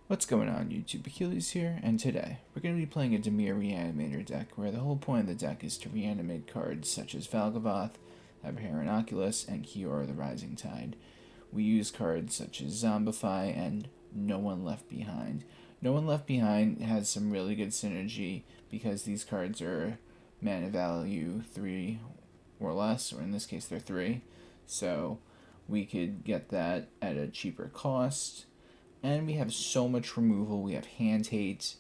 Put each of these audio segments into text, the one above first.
What's going on, YouTube? Achilles here, and today we're going to be playing a Dimir Reanimator deck where the whole point of the deck is to reanimate cards such as Valgavoth, Abhorrent Oculus, and Kiora the Rising Tide. We use cards such as Zombify and No One Left Behind. No One Left Behind has some really good synergy because these cards are mana value 3 or less, or in this case they're 3, so we could get that at a cheaper cost. And we have so much removal, we have hand hate,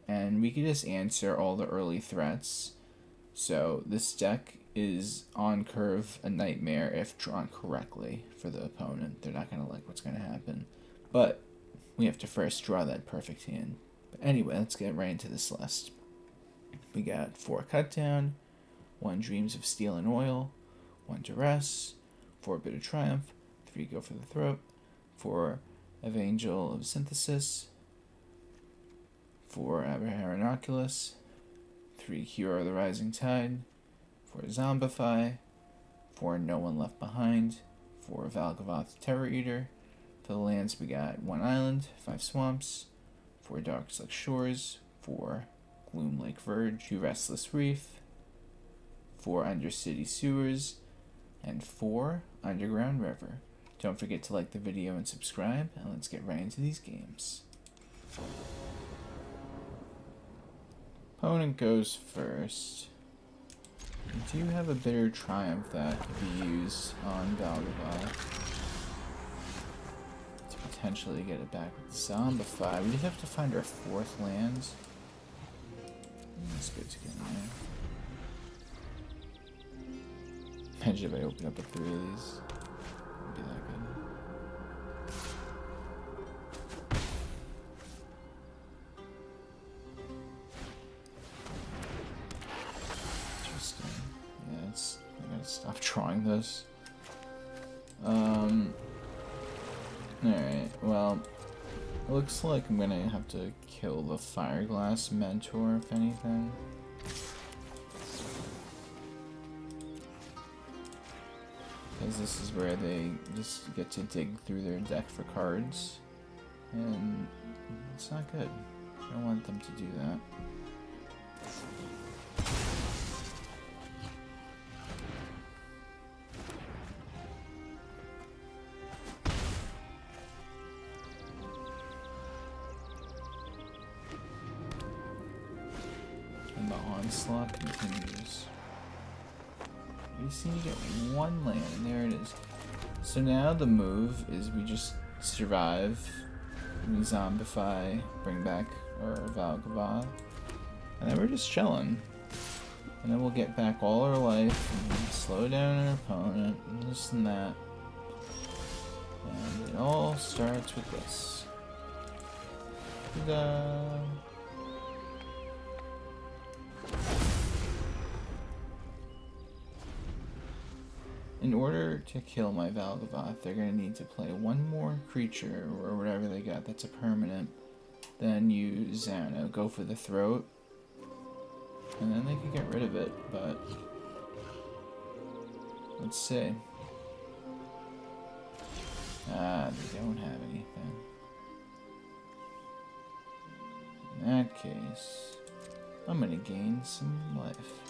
and we can just answer all the early threats. So this deck is on curve a nightmare if drawn correctly for the opponent. They're not going to like what's going to happen. But we have to first draw that perfect hand. But anyway, let's get right into this list. We got 4 Cut Down, 1 Dreams of Steel and Oil, 1 Duress, 4 Bitter Triumph, 3 Go for the Throat, 4 Evangel of Synthesis, 4 Abhorrent Oculus, 3 Kiora the Rising Tide, 4 Zombify, 4 No One Left Behind, 4 Valgavoth Terror Eater. For the lands we got 1 Island, 5 Swamps, 4 Darkslick Shores, 4 Gloomlake Verge, 2 Restless Reef, 4 Undercity Sewers, and 4 Underground River. Don't forget to like the video and subscribe, and let's get right into these games. Opponent goes first. We do have a Bitter Triumph that could be used on Valgavoth to potentially get it back with Zombify. We just have to find our 4th land. That's good to get in there. Imagine if I open up a 3 of these. Be that good. Interesting. Yeah, I gotta stop drawing this. Alright, well, it looks like I'm gonna have to kill the Fireglass Mentor, if anything. Because this is where they just get to dig through their deck for cards, and it's not good. I don't want them to do that. And the onslaught continues. We just need to get 1 land, and there it is. So now the move is we just survive, we zombify, bring back our Valgavoth, and then we're just chilling. And then we'll get back all our life, and slow down our opponent, and this and that. And it all starts with this. Ta-da! In order to kill my Valgavoth, they're going to need to play 1 more creature, or whatever they got that's a permanent, then use, I don't know, Go for the Throat, and then they can get rid of it, but let's see. Ah, they don't have anything. In that case, I'm going to gain some life.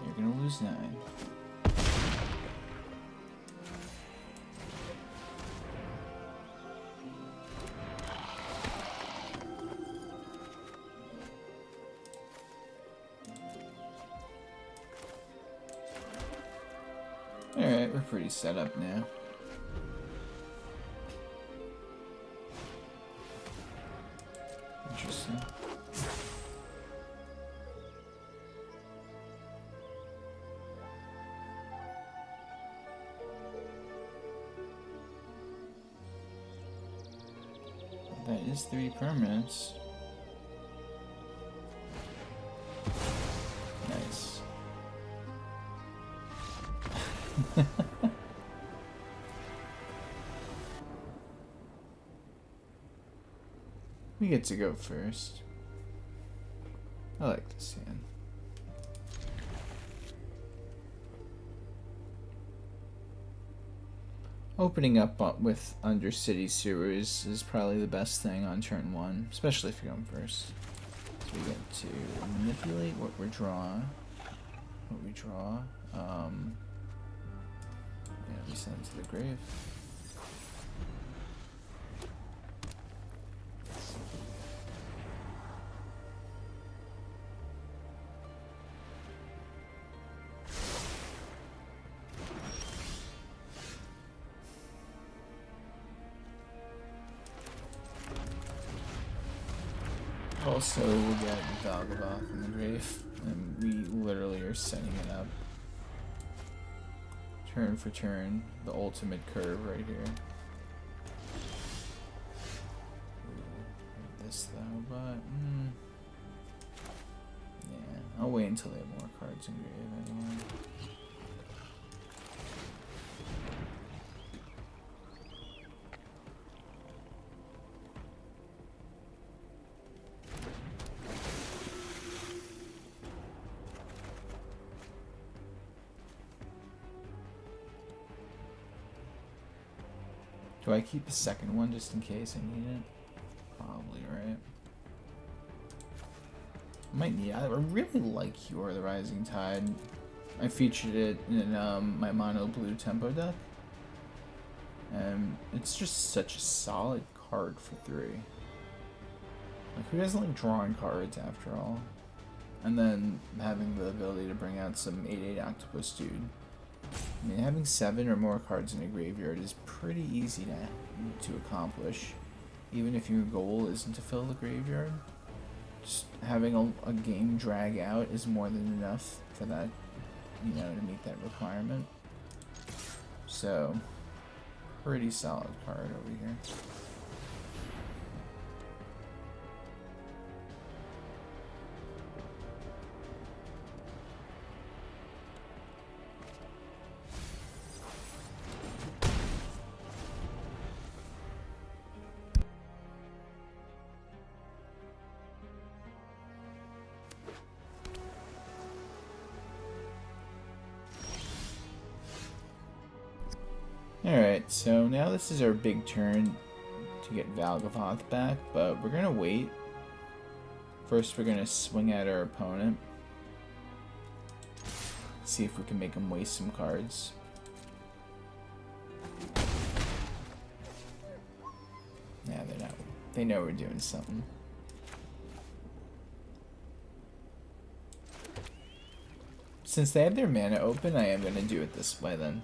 You're going to lose 9. Alright, we're pretty set up now. Interesting. That is 3 permanents. Nice. We get to go first. I like this hand. Opening up with Undercity Sewers is probably the best thing on turn 1, especially if you're going first. So we get to manipulate what we draw. Yeah, we send it to the grave. Also, we'll get Valgavoth in the grave, and we literally are setting it up. Turn for turn, the ultimate curve right here. Ooh, this though, but yeah, I'll wait until they have more cards in grave anyway. Do I keep a second one just in case I need it? Probably, right? Might need. I really like Kiora the Rising Tide. I featured it in my mono blue tempo deck. And it's just such a solid card for 3. Like, who doesn't like drawing cards after all? And then having the ability to bring out some 8/8 Octopus Dude. I mean, having 7 or more cards in a graveyard is pretty easy to accomplish, even if your goal isn't to fill the graveyard. Just having a game drag out is more than enough for that, you know, to meet that requirement. So, pretty solid card over here. Alright, so now this is our big turn to get Valgavoth back, but we're gonna wait. First, we're gonna swing at our opponent. See if we can make him waste some cards. Yeah, they're not. They know we're doing something. Since they have their mana open, I am gonna do it this way then.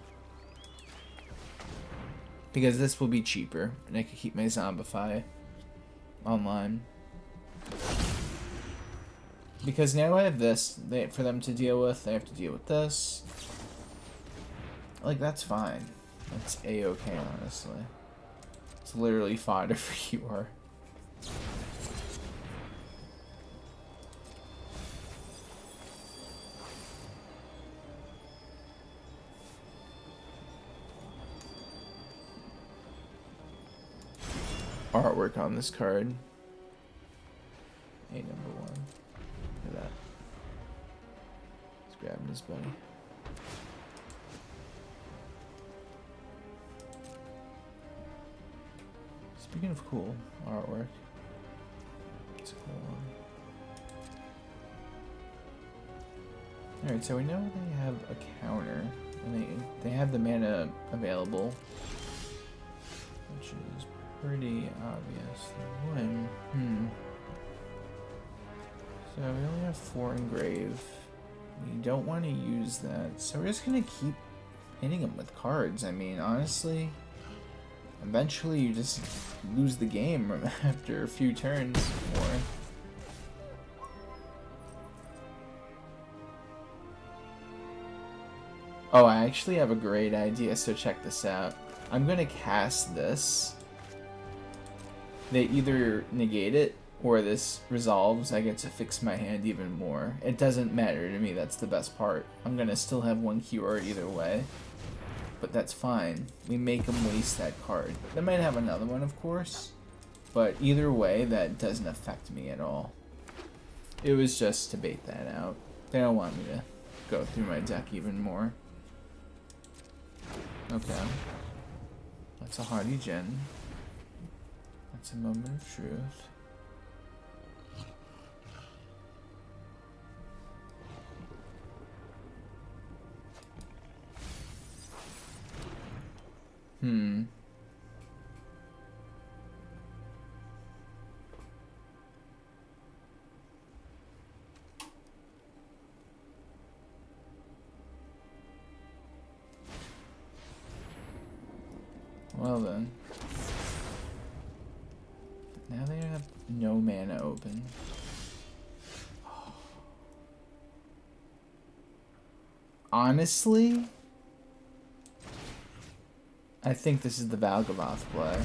Because this will be cheaper, and I can keep my Zombify online. Because now I have this, for them to deal with, they have to deal with this. Like, that's fine. That's a-okay, honestly. It's literally fodder for Kiora. Artwork on this card. A number 1. Look at that. Let's grab his buddy. Speaking of cool artwork, it's a cool one. Alright, so we know they have a counter, and they have the mana available, which is pretty obvious. One. So we only have 4 in grave. We don't want to use that, so we're just gonna keep hitting them with cards. I mean, honestly, eventually you just lose the game after a few turns more. Oh, I actually have a great idea, so check this out. I'm gonna cast this. They either negate it, or this resolves. I get to fix my hand even more. It doesn't matter to me, that's the best part. I'm gonna still have 1 Kiora either way. But that's fine. We make them waste that card. They might have another one, of course. But either way, that doesn't affect me at all. It was just to bait that out. They don't want me to go through my deck even more. Okay. That's a hardy gen. That's a moment of truth. Well then. Now they have no mana open. Honestly, I think this is the Valgavoth play.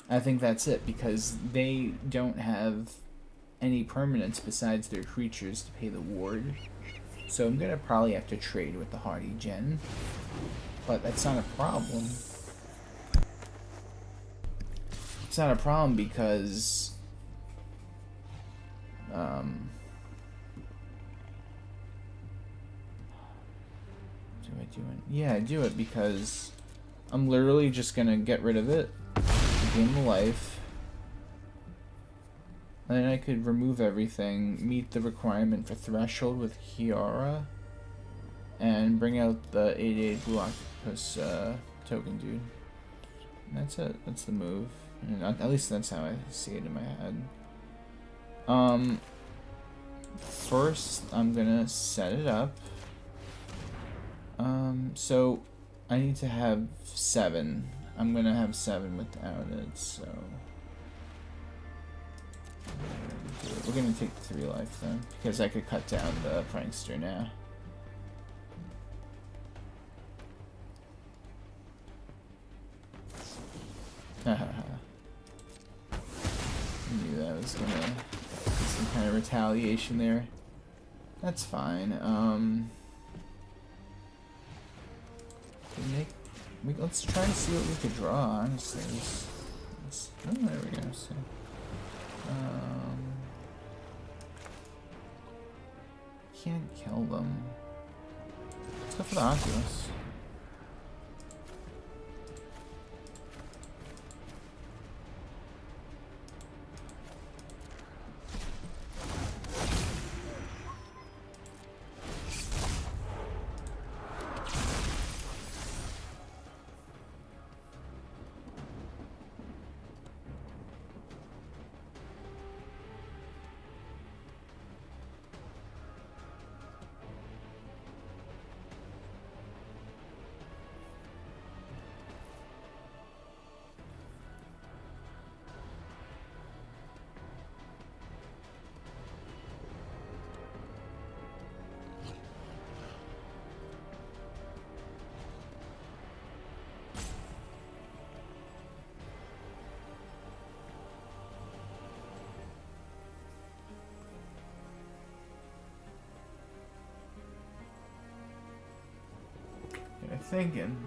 I think that's it, because they don't have any permanents besides their creatures to pay the ward. So I'm gonna probably have to trade with the hardy gen. But that's not a problem. It's not a problem because do I do it? Yeah, I do it because I'm literally just gonna get rid of it, gain the life, and then I could remove everything, meet the requirement for threshold with Kiora, and bring out the 8/8 Blue Octopus token dude. And that's it. That's the move. And at least that's how I see it in my head. First, I'm gonna set it up. So I need to have 7. I'm gonna have 7 without it, so we're gonna take the 3 life then, because I could cut down the Prankster now. I knew that was gonna be some kind of retaliation there. That's fine. Let's try and see what we could draw, honestly. Oh, there we go. So, can't kill them. Let's go for the Oculus. Thinking.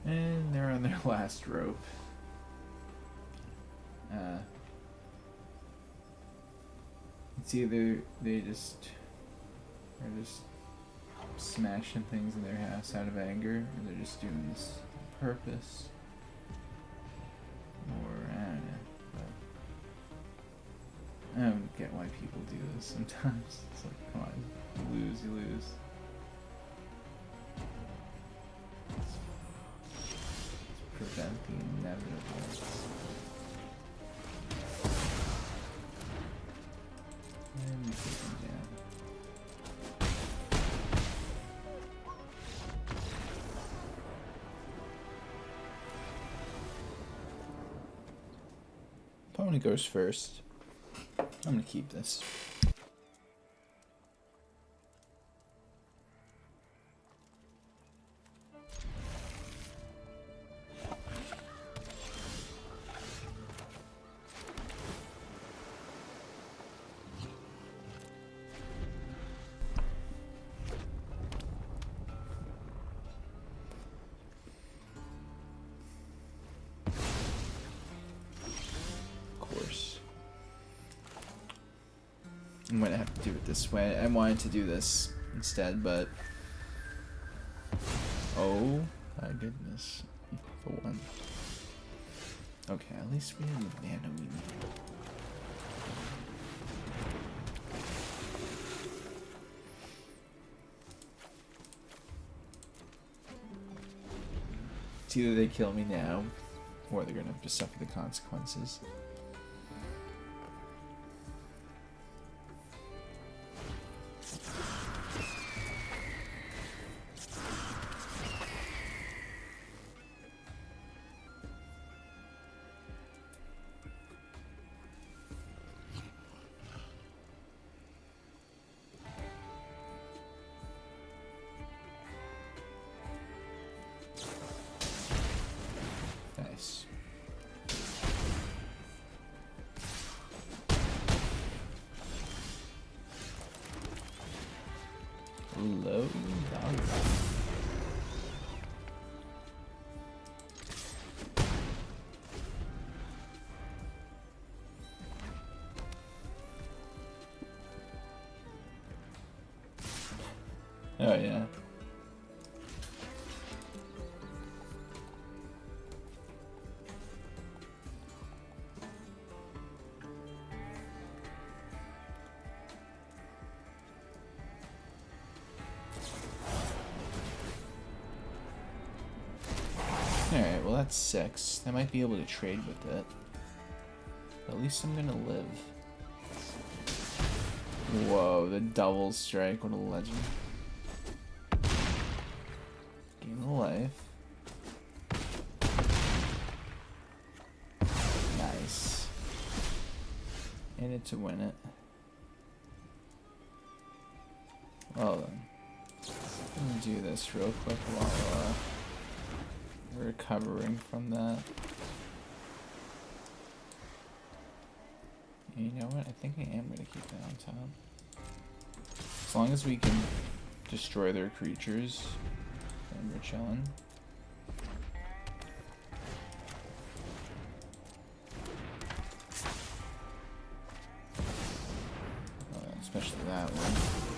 And they're on their last rope. It's either they just are just smashing things in their house out of anger, or they're just doing this on purpose. Or I don't know. But I don't get why people do this sometimes. It's like, come on, you lose, you lose. Prevent the inevitable. And we take him down. Opponent goes first. I'm gonna keep this. I'm gonna have to do it this way. I wanted to do this instead, but oh my goodness, for one. Okay, at least we have the mana we need. It's either they kill me now, or they're gonna have to suffer the consequences. Nice. Low value. Oh yeah. Alright, well that's 6. I might be able to trade with it. But at least I'm gonna live. Whoa, the double strike, what a legend. Gain a life. Nice. In it to win it. Well then. I'm gonna do this real quick while recovering from that. You know what? I think I am going to keep that on top. As long as we can destroy their creatures, then we're chilling. Especially that one.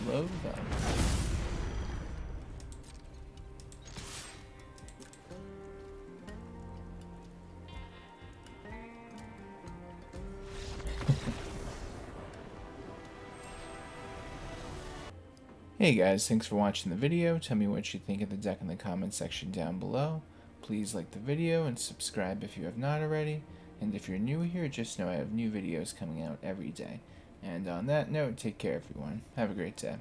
Low value. Hey guys, thanks for watching the video. Tell me what you think of the deck in the comment section down below. Please like the video and subscribe if you have not already. And if you're new here, just know I have new videos coming out every day. And on that note, take care everyone. Have a great day.